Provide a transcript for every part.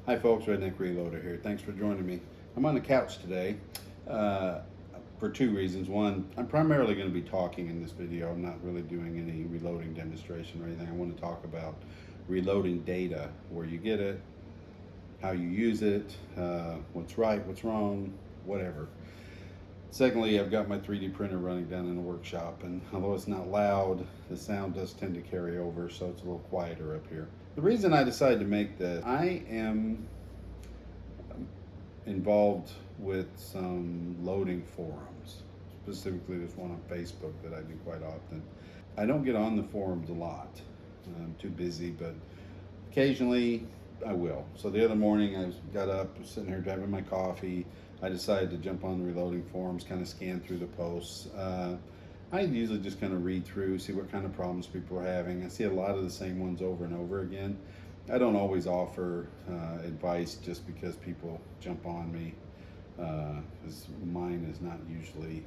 Hi folks, Redneck Reloader here. Thanks for joining me. I'm on the couch today for two reasons. One, I'm primarily going to be talking in this video. I'm not really doing any reloading demonstration or anything. I want to talk about reloading data, where you get it, how you use it, what's right, what's wrong, whatever. Secondly, I've got my 3D printer running down in the workshop, and although it's not loud, the sound does tend to carry over, so it's a little quieter up here. The reason I decided to make this, I am involved with some loading forums. Specifically, there's one on Facebook that I do quite often. I don't get on the forums a lot. I'm too busy, but occasionally I will. So the other morning I got up, was sitting here having my coffee. I decided to jump on the reloading forums, kind of scan through the posts. I usually just kind of read through, see what kind of problems people are having. I see a lot of the same ones over and over again. I don't always offer advice just because people jump on me, because mine is not usually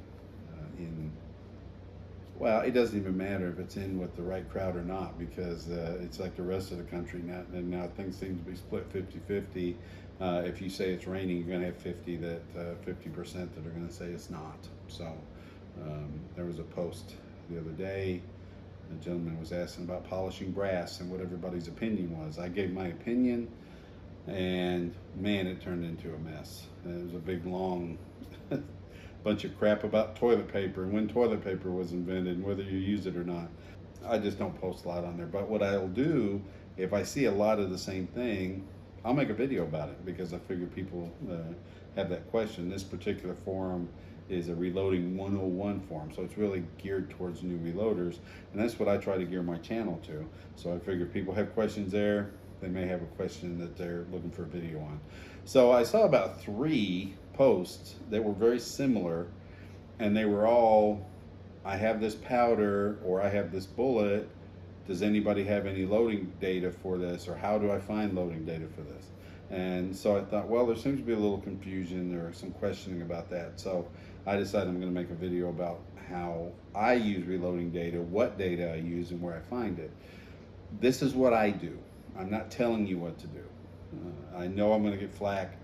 well, it doesn't even matter if it's in with the right crowd or not, because it's like the rest of the country now, and now things seem to be split 50-50. If you say it's raining, you're going to have 50% that are going to say it's not. So there was a post the other day. The gentleman was asking about polishing brass and what everybody's opinion was. I gave my opinion, and man, it turned into a mess. It was a big, long bunch of crap about toilet paper and when toilet paper was invented and whether you use it or not. I just don't post a lot on there. But what I'll do, if I see a lot of the same thing, I'll make a video about it, because I figure people have that question. This particular forum is a Reloading 101 forum, so it's really geared towards new reloaders, and that's what I try to gear my channel to. So I figure people have questions there, they may have a question that they're looking for a video on. So I saw about 3 posts that were very similar, and they were all, I have this powder, or I have this bullet, does anybody have any loading data for this, or how do I find loading data for this? And so I thought, well, there seems to be a little confusion, there was some questioning about that. So I decided I'm going to make a video about how I use reloading data, what data I use, and where I find it. This is what I do. I'm not telling you what to do. I know I'm going to get flack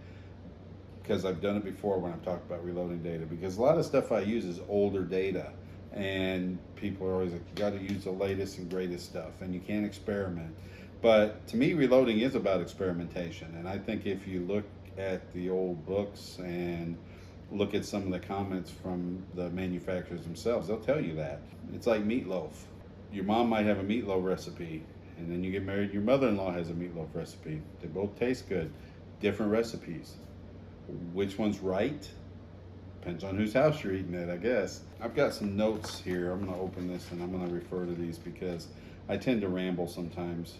because I've done it before when I've talked about reloading data, because a lot of stuff I use is older data, and people are always like, you got to use the latest and greatest stuff, and you can't experiment. But to me, reloading is about experimentation, and I think if you look at the old books and look at some of the comments from the manufacturers themselves, they'll tell you that. It's like meatloaf. Your mom might have a meatloaf recipe, and then you get married, your mother-in-law has a meatloaf recipe. They both taste good, different recipes. Which one's right? Depends on whose house you're eating at, I guess. I've got some notes here. I'm gonna open this and I'm gonna refer to these because I tend to ramble sometimes.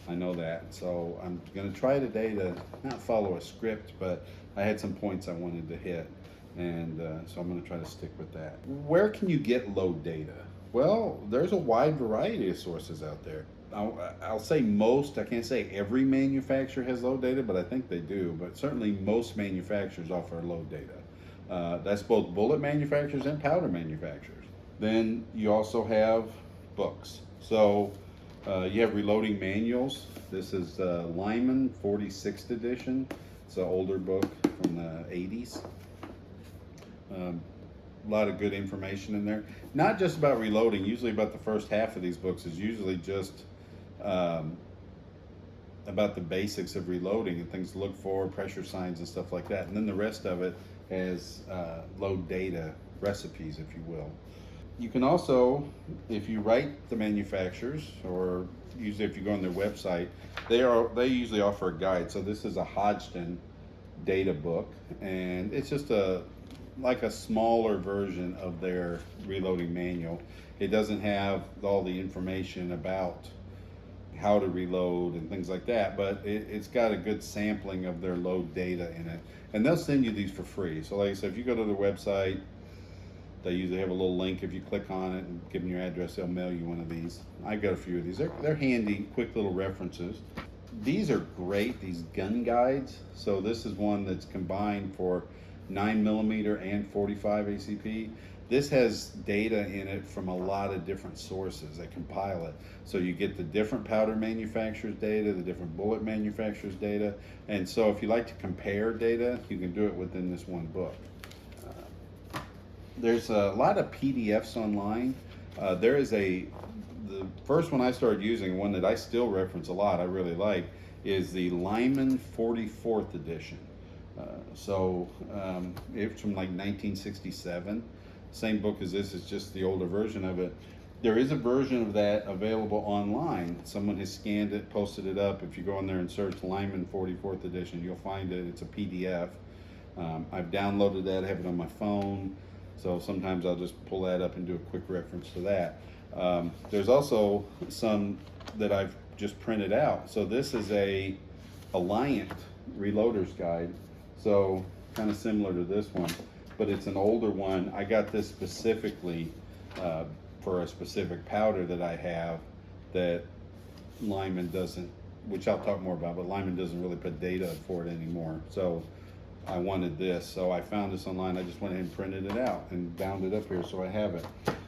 I know that. So I'm gonna try today to not follow a script, but I had some points I wanted to hit. And so I'm gonna try to stick with that. Where can you get load data? Well, there's a wide variety of sources out there. I'll say most, I can't say every manufacturer has load data, but I think they do. But certainly most manufacturers offer load data. That's both bullet manufacturers and powder manufacturers. Then you also have books. So you have reloading manuals. This is Lyman 46th edition. It's an older book from the 80s. A lot of good information in there. Not just about reloading. Usually about the first half of these books is usually just about the basics of reloading and things to look for, pressure signs and stuff like that. And then the rest of it has load data recipes, if you will. You can also, if you write the manufacturers, or usually if you go on their website, they usually offer a guide. So this is a Hodgdon data book, and it's just like a smaller version of their reloading manual. It doesn't have all the information about how to reload and things like that, but it's got a good sampling of their load data in it. And they'll send you these for free. So like I said, if you go to their website, they usually have a little link. If you click on it and give them your address, they'll mail you one of these. I've got a few of these. They're handy, quick little references. These are great, these gun guides. So this is one that's combined for 9mm and 45 ACP. This has data in it from a lot of different sources that compile it. So you get the different powder manufacturers' data, the different bullet manufacturers' data. And so if you like to compare data, you can do it within this one book. There's a lot of PDFs online. The first one I started using, one that I still reference a lot, I really like, is the Lyman 44th edition. It's from like 1967. Same book as this, it's just the older version of it. There is a version of that available online. Someone has scanned it, posted it up. If you go in there and search Lyman 44th edition, you'll find it. It's a PDF. I've downloaded that, I have it on my phone. So sometimes I'll just pull that up and do a quick reference to that. There's also some that I've just printed out. So this is a Alliant Reloader's Guide. So kind of similar to this one, but it's an older one. I got this specifically for a specific powder that I have that Lyman doesn't, which I'll talk more about, but Lyman doesn't really put data for it anymore. So I wanted this, so I found this online. I just went ahead and printed it out and bound it up here so I have it.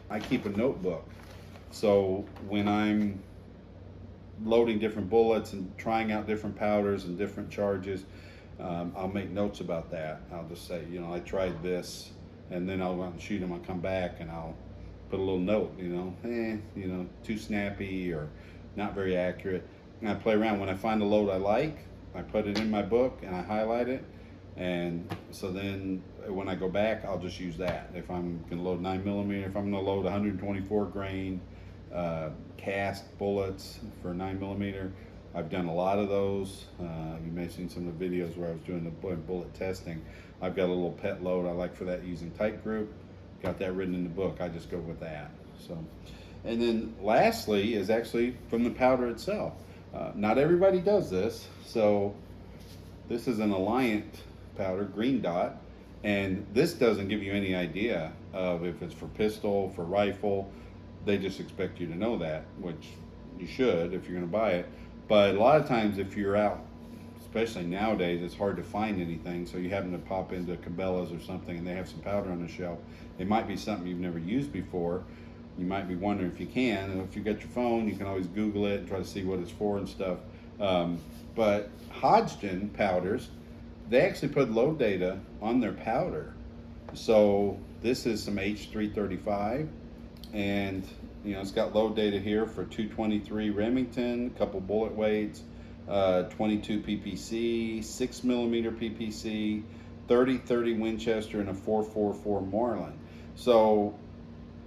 I keep a notebook, so when I'm loading different bullets and trying out different powders and different charges, I'll make notes about that. I'll just say, you know, I tried this, and then I'll go out and shoot them. I'll come back and I'll put a little note, too snappy or not very accurate. And I play around. When I find a load I like, I put it in my book and I highlight it. And so then when I go back, I'll just use that. If I'm gonna load 9mm, if I'm gonna load 124 grain cast bullets for 9mm, I've done a lot of those. You may have seen some of the videos where I was doing the bullet testing. I've got a little pet load I like for that using Tight Group. Got that written in the book. I just go with that. So, and then lastly is actually from the powder itself. Not everybody does this. So this is an Alliant powder, Green Dot, and this doesn't give you any idea of if it's for pistol, for rifle. They just expect you to know that, which you should if you're going to buy it. But a lot of times if you're out, especially nowadays, it's hard to find anything. So you happen to pop into Cabela's or something and they have some powder on the shelf. It might be something you've never used before. You might be wondering if you can. And if you got your phone, you can always Google it and try to see what it's for and stuff. But Hodgdon powders, they actually put load data on their powder. So this is some H335, and it's got load data here for 223 Remington, a couple bullet weights, 22 PPC, 6mm PPC, 30-30 Winchester, and a 444 Marlin. So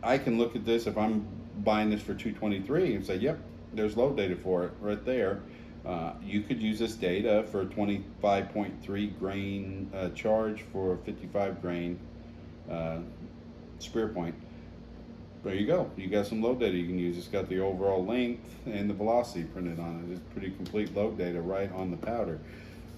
I can look at this if I'm buying this for 223 and say, yep, there's load data for it right there. You could use this data for a 25.3 grain charge for a 55 grain spear point. There you go. You got some load data you can use. It's got the overall length and the velocity printed on it. It's pretty complete load data right on the powder.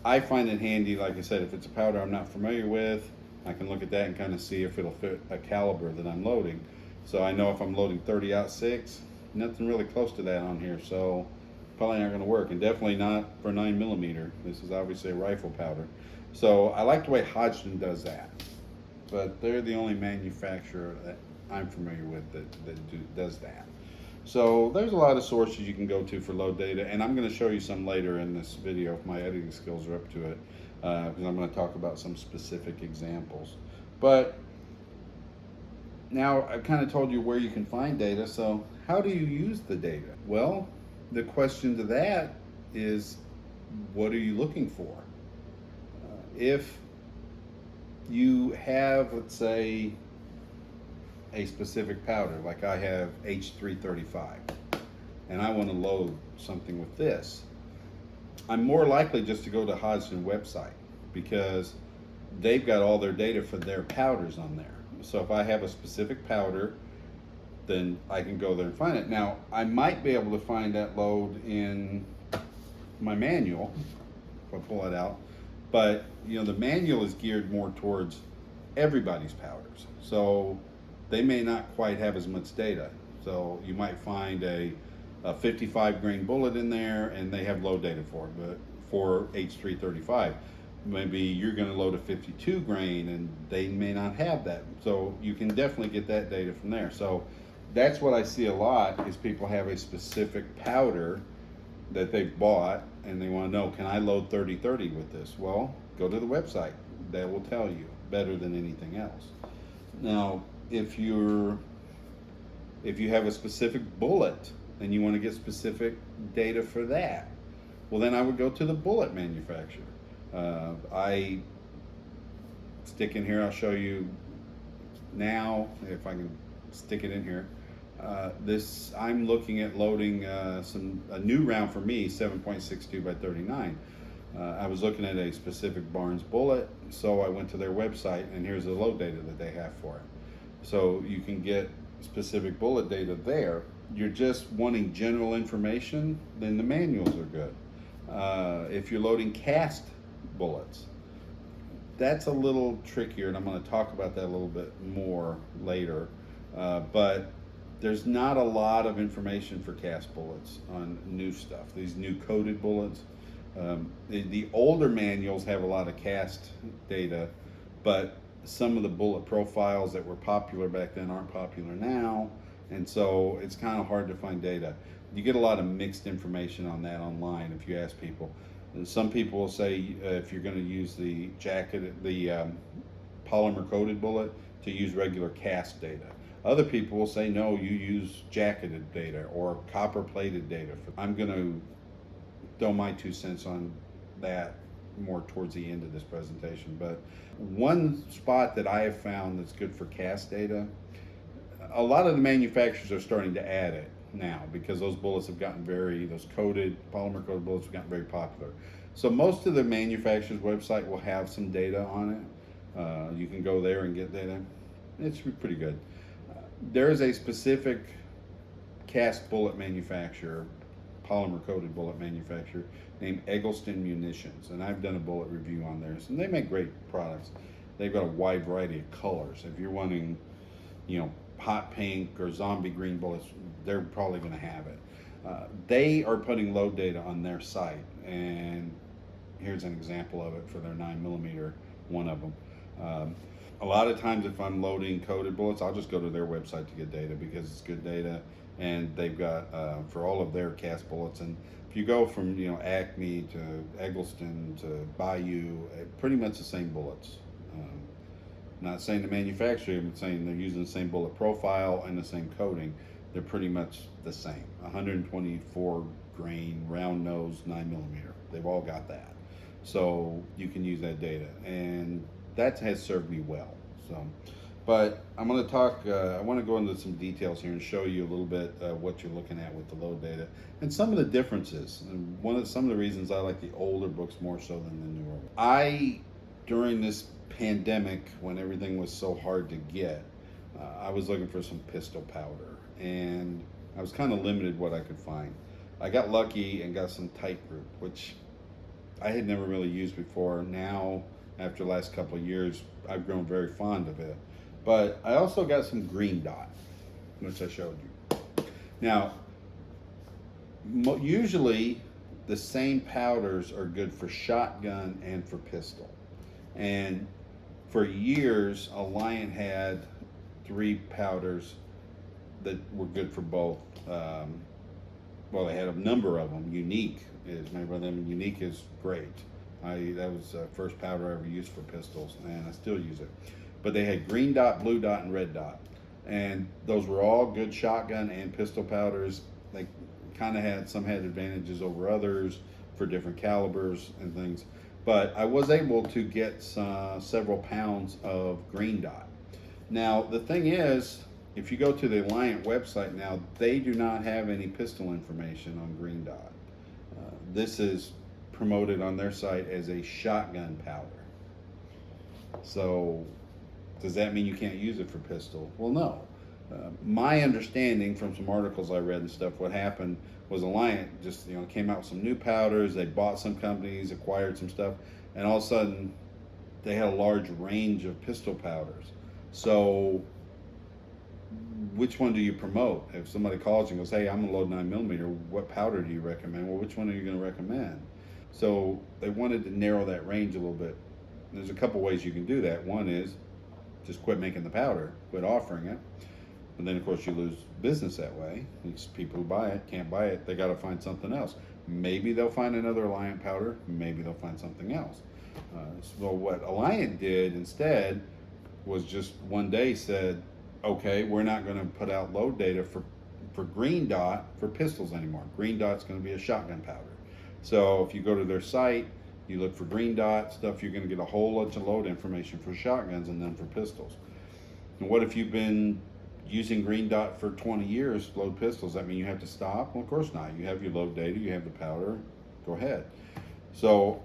I find it handy, like I said, if it's a powder I'm not familiar with, I can look at that and kind of see if it'll fit a caliber that I'm loading. So I know if I'm loading 30-06, nothing really close to that on here, so probably not going to work, and definitely not for 9mm. This is obviously a rifle powder. So I like the way Hodgdon does that, but they're the only manufacturer that I'm familiar with that does that. So there's a lot of sources you can go to for load data, and I'm going to show you some later in this video if my editing skills are up to it, because I'm going to talk about some specific examples. But now I've kind of told you where you can find data, so how do you use the data? Well, the question to that is, what are you looking for? If you have, let's say, a specific powder, like I have H335, and I want to load something with this, I'm more likely just to go to Hodgdon website because they've got all their data for their powders on there. So if I have a specific powder, then I can go there and find it. Now, I might be able to find that load in my manual, if I pull it out, but the manual is geared more towards everybody's powders. So they may not quite have as much data. So you might find a 55 grain bullet in there and they have load data for it, but for H335. maybe you're going to load a 52 grain and they may not have that. So you can definitely get that data from there. So that's what I see a lot is people have a specific powder that they've bought and they want to know, can I load 30/30 with this? Well, go to the website. That will tell you better than anything else. Now, if you have a specific bullet and you want to get specific data for that, well, then I would go to the bullet manufacturer. I stick in here, I'll show you now, if I can stick it in here. I'm looking at loading a new round for me, 7.62 by 39. I was looking at a specific Barnes bullet, so I went to their website, and here's the load data that they have for it. So you can get specific bullet data there. You're just wanting general information, then the manuals are good. If you're loading cast bullets, that's a little trickier, and I'm going to talk about that a little bit more later. But there's not a lot of information for cast bullets on new stuff, these new coated bullets. The older manuals have a lot of cast data, but some of the bullet profiles that were popular back then aren't popular now, and so it's kind of hard to find data. You get a lot of mixed information on that online if you ask people. And some people will say if you're going to use the polymer coated bullet, to use regular cast data. Other people will say no, you use jacketed data or copper plated data. I'm going to throw my 2 cents on that more towards the end of this presentation. But one spot that I have found that's good for cast data, a lot of the manufacturers are starting to add it now because those bullets have gotten those polymer coated bullets have gotten very popular. So most of the manufacturer's website will have some data on it. You can go there and get data. It's pretty good. There is a specific cast bullet manufacturer, polymer coated bullet manufacturer named Eggleston Munitions, and I've done a bullet review on theirs, and they make great products. They've got a wide variety of colors. If you're wanting, hot pink or zombie green bullets, they're probably going to have it. They are putting load data on their site, and here's an example of it for their 9mm, one of them. A lot of times if I'm loading coated bullets, I'll just go to their website to get data because it's good data, and they've got for all of their cast bullets. And if you go from Acme to Eggleston to Bayou, pretty much the same bullets. Not saying the manufacturer, I'm saying they're using the same bullet profile and the same coating. They're pretty much the same. 124 grain, round nose, 9mm. They've all got that. So you can use that data, and that has served me well. So, but I'm going to talk, I want to go into some details here and show you a little bit what you're looking at with the load data and some of the differences. And some of the reasons I like the older books more so than the newer ones. During this pandemic, when everything was so hard to get, I was looking for some pistol powder, and I was kind of limited what I could find. I got lucky and got some Tight Group, which I had never really used before. Now, after the last couple of years, I've grown very fond of it. But I also got some Green Dot, which I showed you. Now, usually the same powders are good for shotgun and for pistol. And for years, Alliant had 3 powders that were good for both. They had a number of them. Unique is made by them. Unique is great. That was the first powder I ever used for pistols, and I still use it. But they had Green Dot, Blue Dot, and Red Dot, and those were all good shotgun and pistol powders. They kind of some had advantages over others for different calibers and things. But I was able to get several pounds of Green Dot. Now the thing is, if you go to the Alliant website now, they do not have any pistol information on Green Dot. This is promoted on their site as a shotgun powder. So does that mean you can't use it for pistol? Well, no. My understanding from some articles I read and stuff, what happened was Alliant just came out with some new powders. They bought some companies, acquired some stuff, and all of a sudden they had a large range of pistol powders. So which one do you promote? If somebody calls you and goes, hey, I'm gonna load 9mm, what powder do you recommend? Well, which one are you gonna recommend? So they wanted to narrow that range a little bit. There's a couple ways you can do that. One is just quit making the powder, quit offering it. And then, of course, you lose business that way. These people who buy it can't buy it. They got to find something else. Maybe they'll find another Alliant powder. Maybe they'll find something else. So what Alliant did instead was just one day said, okay, we're not going to put out load data for Green Dot for pistols anymore. Green Dot's going to be a shotgun powder. So if you go to their site, you look for Green Dot stuff, you're going to get a whole bunch of load information for shotguns and then for pistols. And what if you've been using Green Dot for 20 years, load pistols? That mean you have to stop? Well, of course not. You have your load data, you have the powder, go ahead. So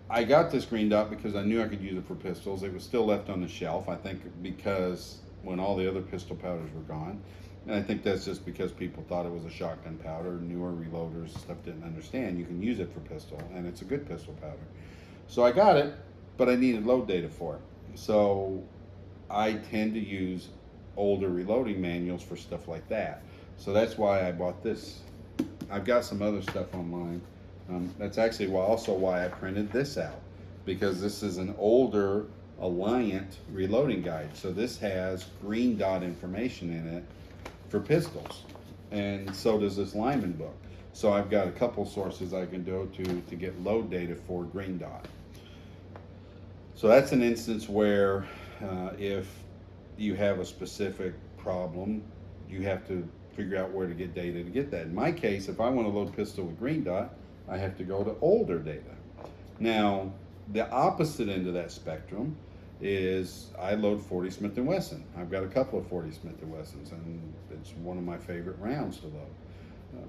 I got this Green Dot because I knew I could use it for pistols. It was still left on the shelf, I think, because when all the other pistol powders were gone. And I think that's just because people thought it was a shotgun powder. Newer reloaders stuff didn't understand you can use it for pistol, and it's a good pistol powder. So I got it, but I needed load data for it. So I tend to use older reloading manuals for stuff like that. So that's why I bought this. I've got some other stuff online. That's actually why I printed this out, because this is an older Alliant reloading guide. So this has Green Dot information in it for pistols, and so does this Lyman book. So I've got a couple sources I can go to get load data for Green Dot. So that's an instance where if you have a specific problem, you have to figure out where to get data to get that. In my case, if I want to load pistol with Green Dot, I have to go to older data. Now, the opposite end of that spectrum is I load 40 Smith & Wesson. I've got a couple of 40 Smith & Wessons, and it's one of my favorite rounds to load.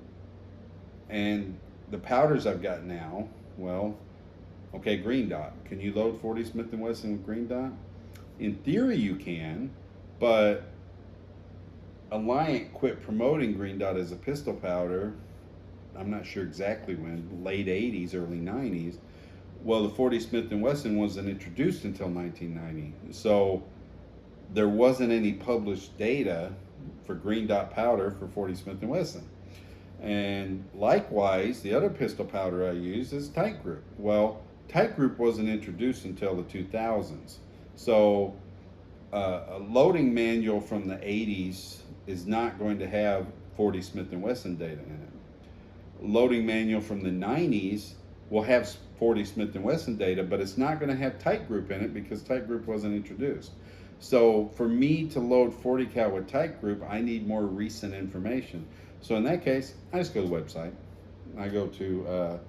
And the powders I've got now, well, okay, Green Dot. Can you load 40 Smith & Wesson with Green Dot? In theory you can, but Alliant quit promoting Green Dot as a pistol powder, I'm not sure exactly when, late 80s, early 90s. Well, the 40 Smith & Wesson wasn't introduced until 1990. So there wasn't any published data for Green Dot powder for 40 Smith & Wesson. And likewise, the other pistol powder I use is Tight Group. Well, Tight Group wasn't introduced until the 2000s. So a loading manual from the 80s is not going to have 40 Smith & Wesson data in it. Loading manual from the 90s will have 40 Smith & Wesson data, but it's not going to have Tight Group in it because Tight Group wasn't introduced. So for me to load 40 cal with Tight Group, I need more recent information. So in that case, I just go to the website. I go to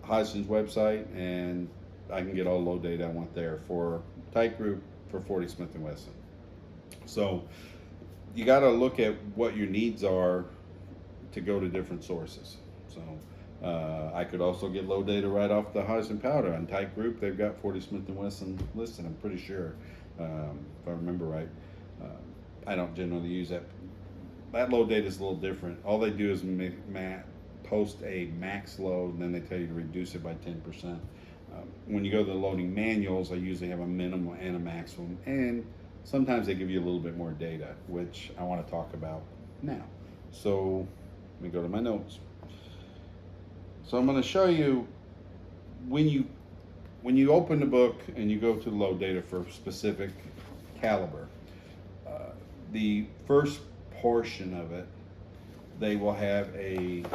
Hodgson's website, and I can get all the load data I want there for Tight Group, for 40 Smith & Wesson. So you got to look at what your needs are to go to different sources. So I could also get load data right off the Hodgson powder. On Tight Group, they've got 40 Smith & Wesson listed, I'm pretty sure, if I remember right. I don't generally use that. That load data is a little different. All they do is post a max load, and then they tell you to reduce it by 10%. When you go to the loading manuals, I usually have a minimum and a maximum, and sometimes they give you a little bit more data, which I want to talk about now. So let me go to my notes. So I'm going to show you when you open the book and you go to the load data for specific caliber, the first portion of it, they will have a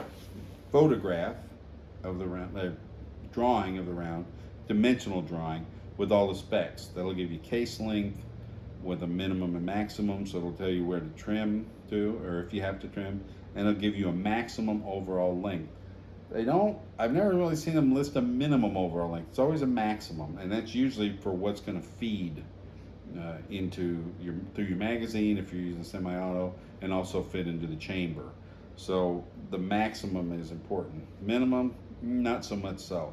photograph of the round, a drawing of the round, dimensional drawing with all the specs. That'll give you case length with a minimum and maximum, so it'll tell you where to trim to, or if you have to trim, and it'll give you a maximum overall length. I've never really seen them list a minimum overall length. It's always a maximum, and that's usually for what's going to feed through your magazine if you're using semi-auto, and also fit into the chamber. So the maximum is important. Minimum, not so much so.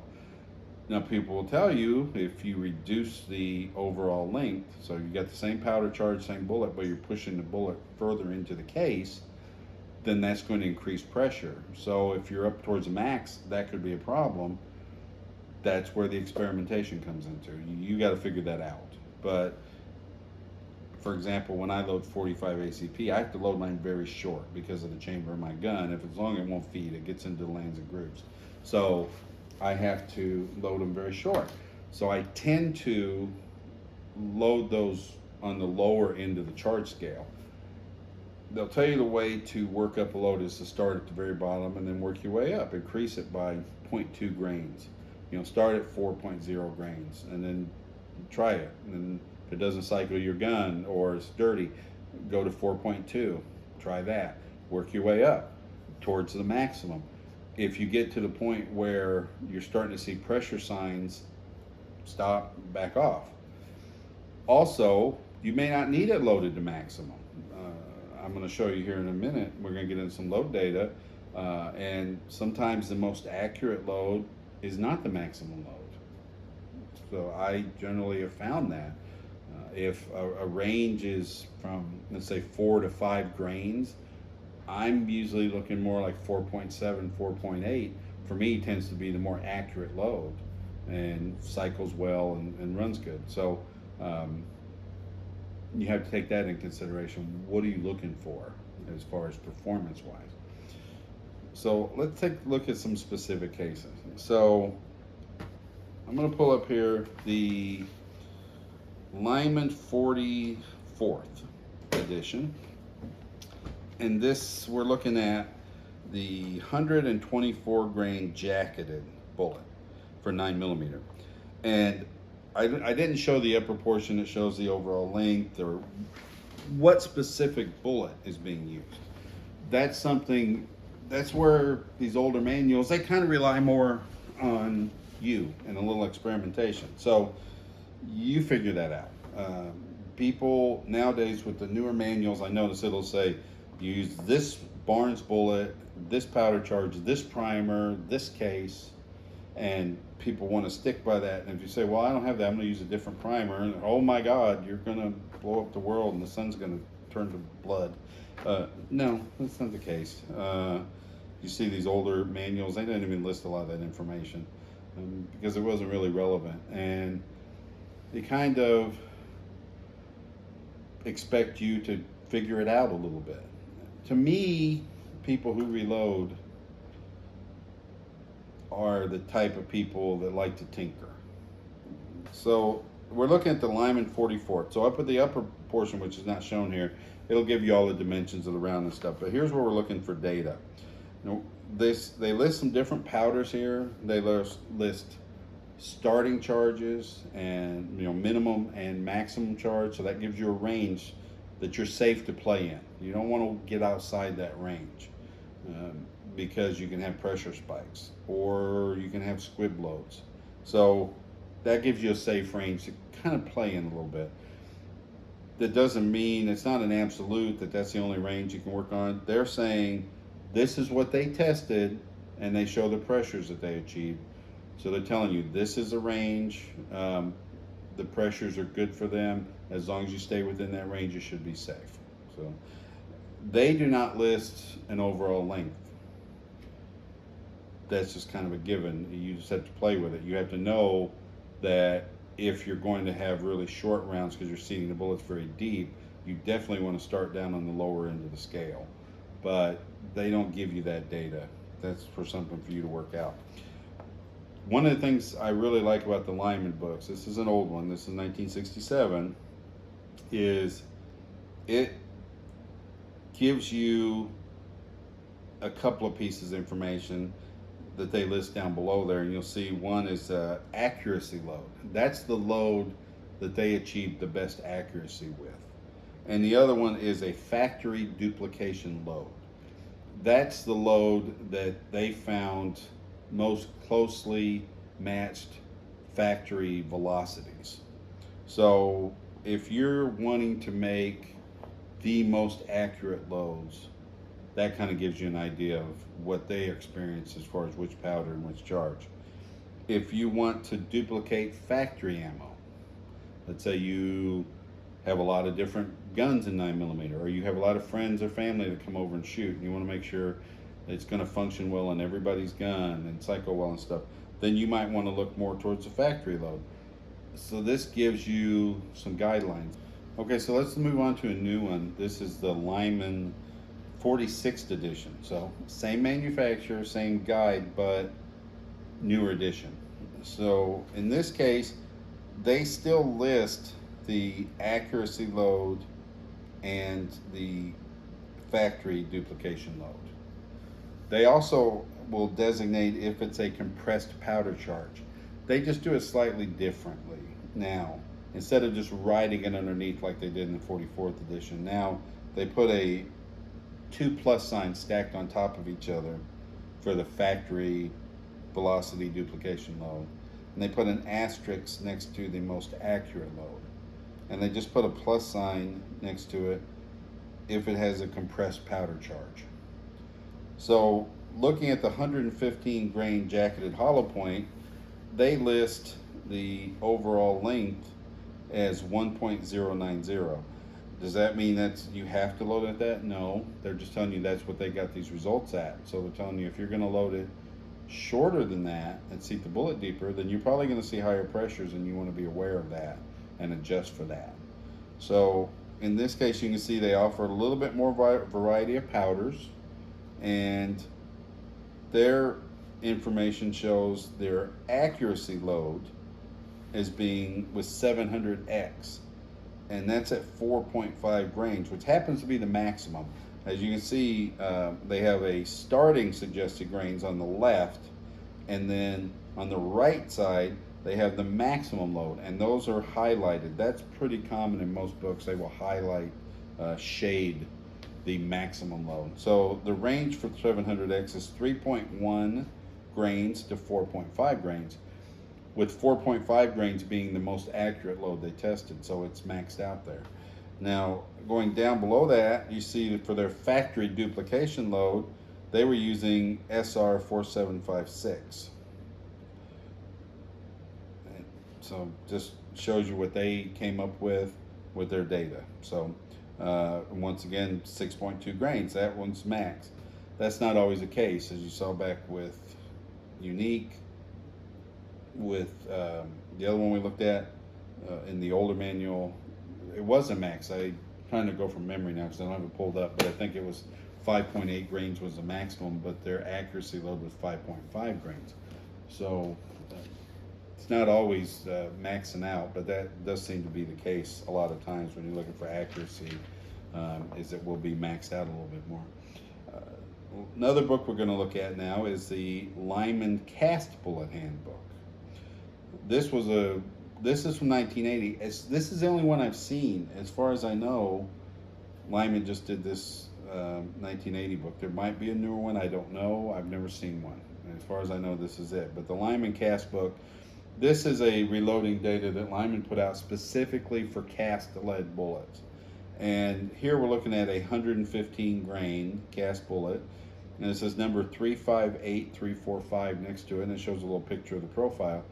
Now people will tell you if you reduce the overall length, so you got the same powder charge, same bullet, but you're pushing the bullet further into the case, then that's going to increase pressure. So if you're up towards the max, that could be a problem. That's where the experimentation comes into. You got to figure that out. But for example, when I load 45 ACP, I have to load mine very short because of the chamber of my gun. If it's long, it won't feed. It gets into the lands and grooves. So I have to load them very short. So I tend to load those on the lower end of the charge scale. They'll tell you the way to work up a load is to start at the very bottom and then work your way up. Increase it by 0.2 grains. Start at 4.0 grains and then try it. And then if it doesn't cycle your gun or it's dirty, go to 4.2. Try that. Work your way up towards the maximum. If you get to the point where you're starting to see pressure signs, stop, back off. Also, you may not need it loaded to maximum. I'm going to show you here in a minute. We're going to get into some load data, and sometimes the most accurate load is not the maximum load. So I generally have found that if a range is from, let's say, 4 to 5 grains, I'm usually looking more like 4.7, 4.8. For me, tends to be the more accurate load and cycles well and runs good. So you have to take that in consideration. What are you looking for as far as performance wise? So let's take a look at some specific cases. So I'm going to pull up here the Lyman 44th edition. And this, we're looking at the 124 grain jacketed bullet for 9mm. And I didn't show the upper portion. It shows the overall length or what specific bullet is being used. That's something, that's where these older manuals, they kind of rely more on you and a little experimentation. So you figure that out. People nowadays with the newer manuals, I notice it'll say, use this Barnes bullet, this powder charge, this primer, this case, and people want to stick by that. And if you say, well, I don't have that, I'm going to use a different primer, and oh my God, you're going to blow up the world and the sun's going to turn to blood. No, that's not the case. You see these older manuals, they didn't even list a lot of that information because it wasn't really relevant. And they kind of expect you to figure it out a little bit. To me, people who reload are the type of people that like to tinker. So we're looking at the Lyman 44th. So up at the upper portion, which is not shown here, it'll give you all the dimensions of the round and stuff. But here's where we're looking for data. They list some different powders here. They list starting charges and minimum and maximum charge. So that gives you a range that you're safe to play in. You don't want to get outside that range because you can have pressure spikes or you can have squib loads. So that gives you a safe range to kind of play in a little bit. That doesn't mean, it's not an absolute that that's the only range you can work on. They're saying this is what they tested and they show the pressures that they achieved. So they're telling you this is a range. The pressures are good for them. As long as you stay within that range, you should be safe. So they do not list an overall length. That's just kind of a given. You just have to play with it. You have to know that if you're going to have really short rounds because you're seating the bullets very deep, you definitely want to start down on the lower end of the scale. But they don't give you that data. That's for something for you to work out. One of the things I really like about the Lyman books, this is an old one, this is 1967, is it gives you a couple of pieces of information that they list down below there, and you'll see one is accuracy load. That's the load that they achieved the best accuracy with. And the other one is a factory duplication load. That's the load that they found most closely matched factory velocities. So if you're wanting to make the most accurate loads, that kind of gives you an idea of what they experience as far as which powder and which charge. If you want to duplicate factory ammo, let's say you have a lot of different guns in 9mm, or you have a lot of friends or family that come over and shoot, and you want to make sure it's going to function well in everybody's gun and cycle well and stuff, then you might want to look more towards the factory load. So this gives you some guidelines. Okay, so let's move on to a new one. This is the Lyman 46th edition. So same manufacturer, same guide, but newer edition. So in this case, they still list the accuracy load and the factory duplication load. They also will designate if it's a compressed powder charge. They just do it slightly differently now. Instead of just writing it underneath like they did in the 44th edition, now they put a two plus signs stacked on top of each other for the factory velocity duplication load. And they put an asterisk next to the most accurate load. And they just put a plus sign next to it if it has a compressed powder charge. So looking at the 115 grain jacketed hollow point, they list the overall length as 1.090. Does that mean that you have to load it at that? No, they're just telling you that's what they got these results at. So they're telling you if you're going to load it shorter than that and seat the bullet deeper, then you're probably going to see higher pressures, and you want to be aware of that and adjust for that. So in this case, you can see they offer a little bit more variety of powders, and their information shows their accuracy load as being with 700X, and that's at 4.5 grains, which happens to be the maximum. As you can see, they have a starting suggested grains on the left, and then on the right side they have the maximum load, and those are highlighted. That's pretty common in most books. They will highlight, shade the maximum load. So the range for 700X is 3.1 grains to 4.5 grains, with 4.5 grains being the most accurate load they tested, so it's maxed out there. Now, going down below that, you see that for their factory duplication load, they were using SR 4756. So just shows you what they came up with their data. So once again, 6.2 grains, that one's max. That's not always the case, as you saw back with Unique, with the other one we looked at in the older manual. It was a max. I'm trying to go from memory now because I don't have it pulled up, but I think it was 5.8 grains was the maximum, but their accuracy load was 5.5 grains. So it's not always maxing out, but that does seem to be the case a lot of times when you're looking for accuracy, is it will be maxed out a little bit more. Another book we're going to look at now is the Lyman Cast Bullet Handbook. This is from 1980. This is the only one I've seen. As far as I know, Lyman just did this 1980 book. There might be a newer one. I don't know. I've never seen one. As far as I know, this is it. But the Lyman Cast book, this is a reloading data that Lyman put out specifically for cast lead bullets. And here we're looking at a 115 grain cast bullet, and it says number 358345 next to it, and it shows a little picture of the profile.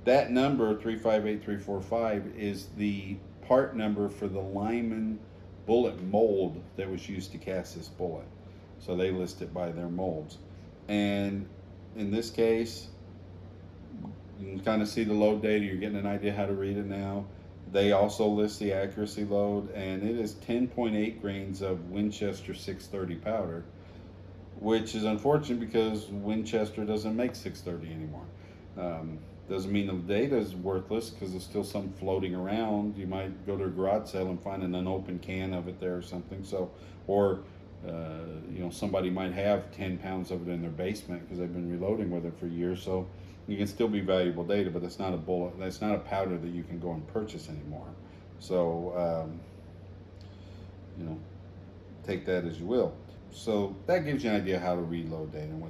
That number 358345 is the part number for the Lyman bullet mold that was used to cast this bullet. So they list it by their molds. And in this case, you can kind of see the load data. You're getting an idea how to read it now. They also list the accuracy load, and it is 10.8 grains of Winchester 630 powder, which is unfortunate because Winchester doesn't make 630 anymore. Doesn't mean the data is worthless, because there's still some floating around. You might go to a garage sale and find an unopened can of it there or something. So, or somebody might have 10 pounds of it in their basement because they've been reloading with it for years. So you can still be valuable data, but it's not a bullet. That's not a powder that you can go and purchase anymore. So take that as you will. So that gives you an idea how to reload data and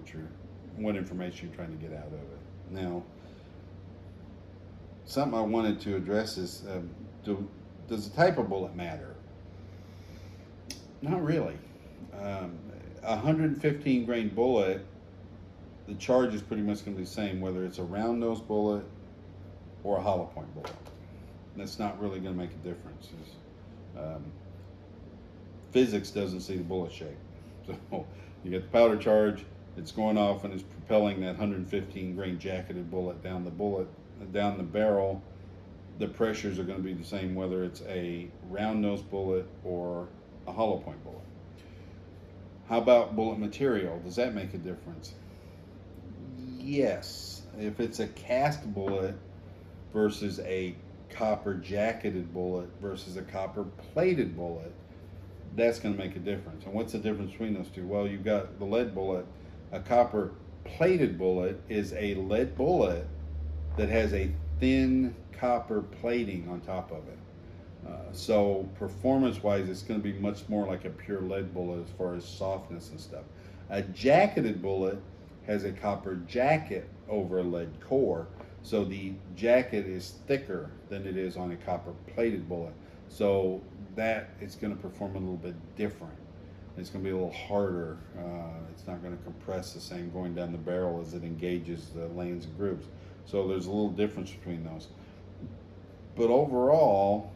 what information you're trying to get out of it. Now, something I wanted to address is, does the type of bullet matter? Not really. 115 grain bullet, the charge is pretty much going to be the same, whether it's a round nose bullet or a hollow point bullet. That's not really going to make a difference. Physics doesn't see the bullet shape. So you get the powder charge, it's going off and it's propelling that 115 grain jacketed bullet down the barrel. The pressures are going to be the same whether it's a round nose bullet or a hollow point bullet. How about bullet material? Does that make a difference? Yes. if it's a cast bullet versus a copper jacketed bullet versus a copper plated bullet, that's going to make a difference. And what's the difference between those two? Well, you've got the lead bullet. A copper plated bullet is a lead bullet that has a thin copper plating on top of it. So performance-wise, it's going to be much more like a pure lead bullet as far as softness and stuff. A jacketed bullet has a copper jacket over a lead core, so the jacket is thicker than it is on a copper plated bullet. So that it's going to perform a little bit different. It's going to be a little harder. It's not going to compress the same going down the barrel as it engages the lanes and grooves. So there's a little difference between those. But overall,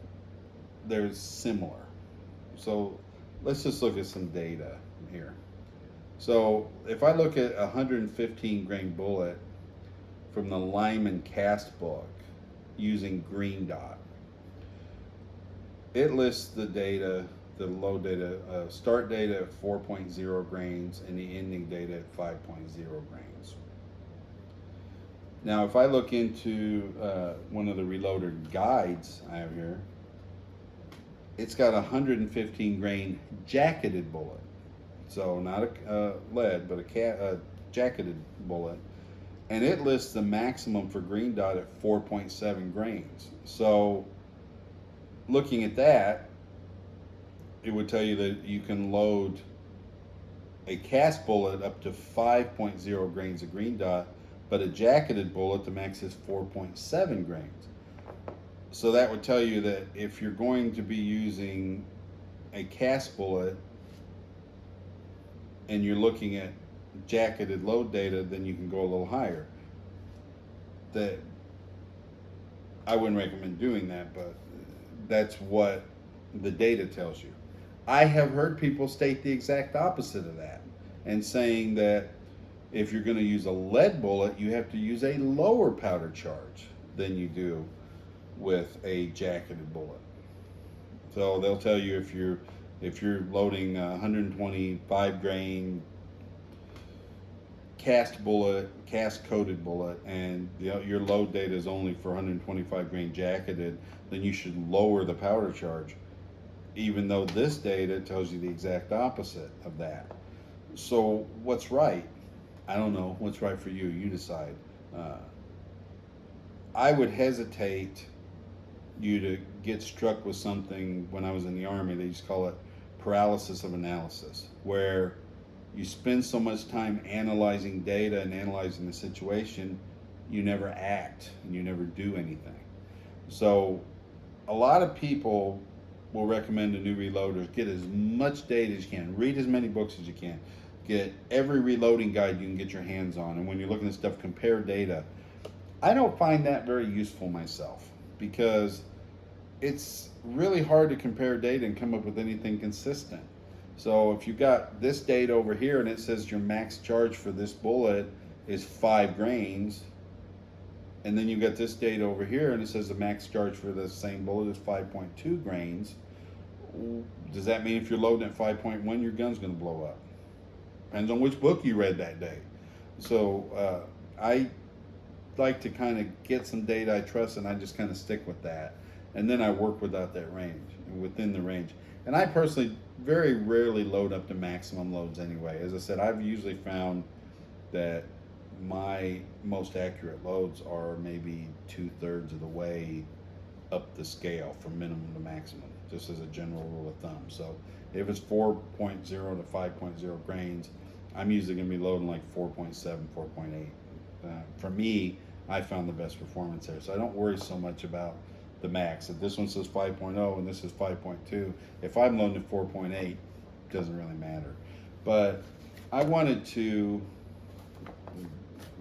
they're similar. So let's just look at some data here. So if I look at a 115 grain bullet from the Lyman cast book using Green Dot, it lists the data, the load data, start data at 4.0 grains and the ending data at 5.0 grains. Now, if I look into one of the reloader guides I have here, it's got a 115 grain jacketed bullet. So not a lead, but a jacketed bullet. And it lists the maximum for Green Dot at 4.7 grains. So looking at that, it would tell you that you can load a cast bullet up to 5.0 grains of Green Dot, but a jacketed bullet, the max is 4.7 grains. So that would tell you that if you're going to be using a cast bullet and you're looking at jacketed load data, then you can go a little higher. That I wouldn't recommend doing that, but that's what the data tells you. I have heard people state the exact opposite of that and saying that if you're going to use a lead bullet, you have to use a lower powder charge than you do with a jacketed bullet. So they'll tell you if you're loading a 125 grain cast bullet, cast coated bullet, and your load data is only for 125 grain jacketed, then you should lower the powder charge, even though this data tells you the exact opposite of that. So what's right? I don't know what's right for you. You decide. I would hesitate you to get struck with something. When I was in the Army, they used to call it paralysis of analysis, where you spend so much time analyzing data and analyzing the situation, you never act and you never do anything. So a lot of people will recommend to new reloaders get as much data as you can, read as many books as you can, get every reloading guide you can get your hands on, and when you're looking at stuff, compare data. I don't find that very useful myself, because it's really hard to compare data and come up with anything consistent. So if you got this data over here and it says your max charge for this bullet is 5 grains, and then you got this data over here and it says the max charge for the same bullet is 5.2 grains, does that mean if you're loading at 5.1 your gun's going to blow up? Depends on which book you read that day. So I like to kind of get some data I trust, and I just kind of stick with that, and then I work within the range. And I personally very rarely load up to maximum loads anyway. As I said, I've usually found that my most accurate loads are maybe 2/3 of the way up the scale from minimum to maximum, just as a general rule of thumb. So if it's 4.0 to 5.0 grains, I'm usually going to be loading like 4.7, 4.8. For me, I found the best performance there. So I don't worry so much about the max. If this one says 5.0 and this is 5.2, if I'm loading at 4.8, it doesn't really matter. But I wanted to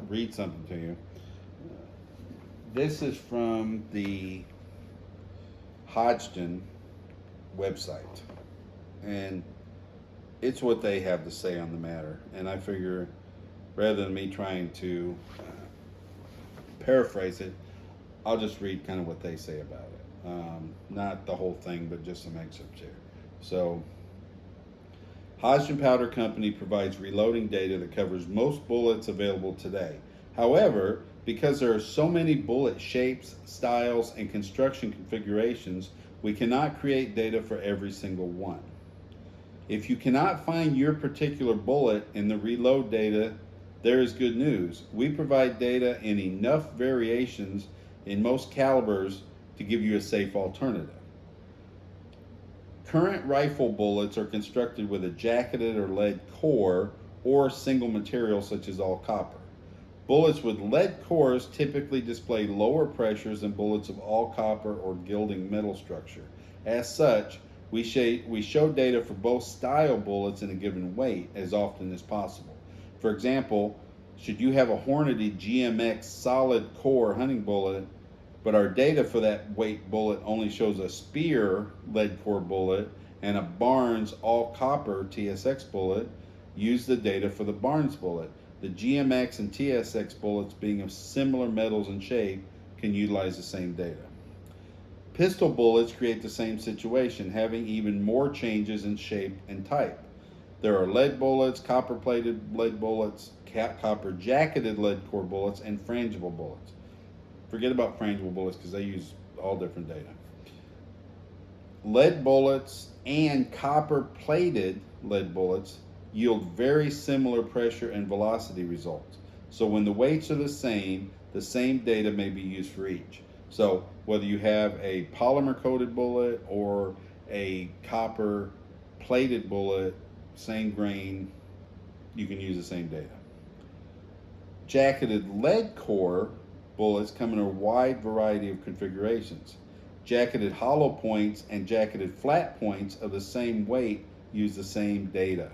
read something to you. This is from the Hodgdon website, and it's what they have to say on the matter. And I figure, rather than me trying to paraphrase it, I'll just read kind of what they say about it. Not the whole thing, but just some excerpts here. So, Hodgdon Powder Company provides reloading data that covers most bullets available today. However, Because there are so many bullet shapes, styles, and construction configurations, we cannot create data for every single one. If you cannot find your particular bullet in the reload data, there is good news. We provide data in enough variations in most calibers to give you a safe alternative. Current rifle bullets are constructed with a jacketed or lead core or single material such as all copper. Bullets with lead cores typically display lower pressures than bullets of all copper or gilding metal structure. As such, we show data for both style bullets in a given weight as often as possible. For example, should you have a Hornady GMX solid core hunting bullet, but our data for that weight bullet only shows a Speer lead core bullet and a Barnes all copper TSX bullet, use the data for the Barnes bullet. The GMX and TSX bullets, being of similar metals and shape, can utilize the same data. Pistol bullets create the same situation, having even more changes in shape and type. There are lead bullets, copper plated lead bullets, copper jacketed lead core bullets, and frangible bullets. Forget about frangible bullets because they use all different data. Lead bullets and copper plated lead bullets yield very similar pressure and velocity results. So when the weights are the same data may be used for each. So whether you have a polymer coated bullet or a copper plated bullet, same grain, you can use the same data. Jacketed lead core bullets come in a wide variety of configurations. Jacketed hollow points and jacketed flat points of the same weight use the same data.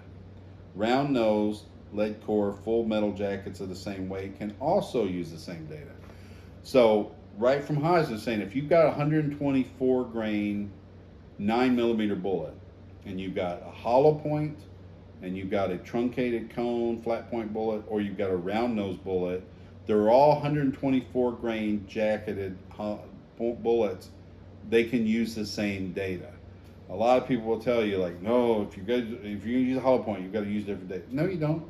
Round nose, lead core, full metal jackets of the same weight can also use the same data. So right from Haas saying if you've got a 124 grain 9mm bullet and you've got a hollow point and you've got a truncated cone flat point bullet or you've got a round nose bullet, they're all 124 grain jacketed bullets. They can use the same data. A lot of people will tell you like, no, if you're going to use a hollow point, you've got to use different data. No, you don't.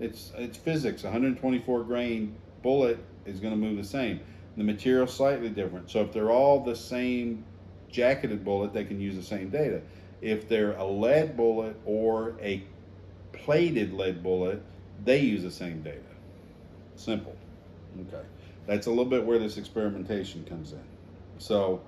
It's physics. 124 grain bullet is going to move the same. The material slightly different. So if they're all the same jacketed bullet, they can use the same data. If they're a lead bullet or a plated lead bullet, they use the same data. Simple. Okay. That's a little bit where this experimentation comes in. So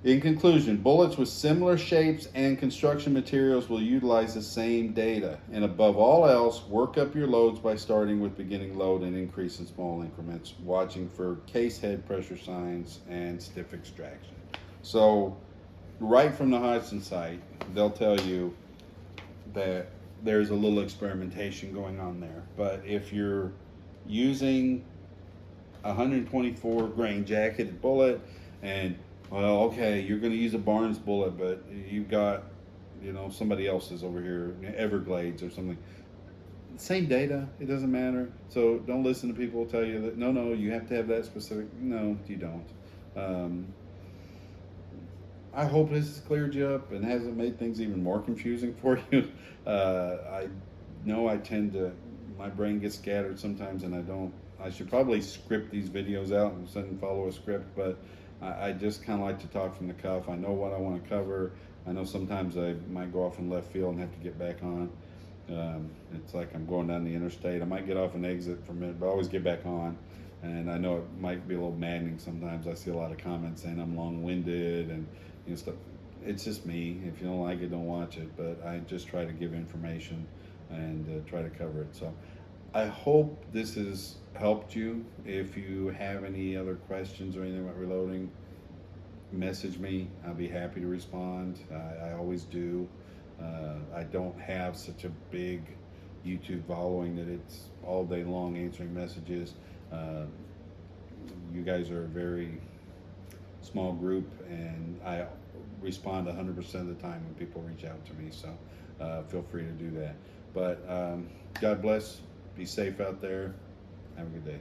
in conclusion, bullets with similar shapes and construction materials will utilize the same data. And above all else, work up your loads by starting with beginning load and increase in small increments, watching for case head pressure signs and stiff extraction. So right from the Hodgson site, they'll tell you that there's a little experimentation going on there. But if you're using a 124 grain jacketed bullet and well, okay, you're going to use a Barnes bullet, but you've got, somebody else's over here, Everglades or something. Same data, it doesn't matter. So don't listen to people who tell you that, no, you have to have that specific. No, you don't. I hope this has cleared you up and hasn't made things even more confusing for you. I know my brain gets scattered sometimes and I should probably script these videos out and follow a script, but I just kind of like to talk from the cuff. I know what I want to cover. I know sometimes I might go off in left field and have to get back on. It's like I'm going down the interstate. I might get off and exit for a minute, but I always get back on. And I know it might be a little maddening sometimes. I see a lot of comments saying I'm long-winded and stuff. It's just me. If you don't like it, don't watch it. But I just try to give information and try to cover it. So I hope this has helped you. If you have any other questions or anything about reloading, message me. I'll be happy to respond. I always do. I don't have such a big YouTube following that it's all day long answering messages. You guys are a very small group and I respond 100% of the time when people reach out to me, so feel free to do that. But God bless. Be safe out there. Have a good day.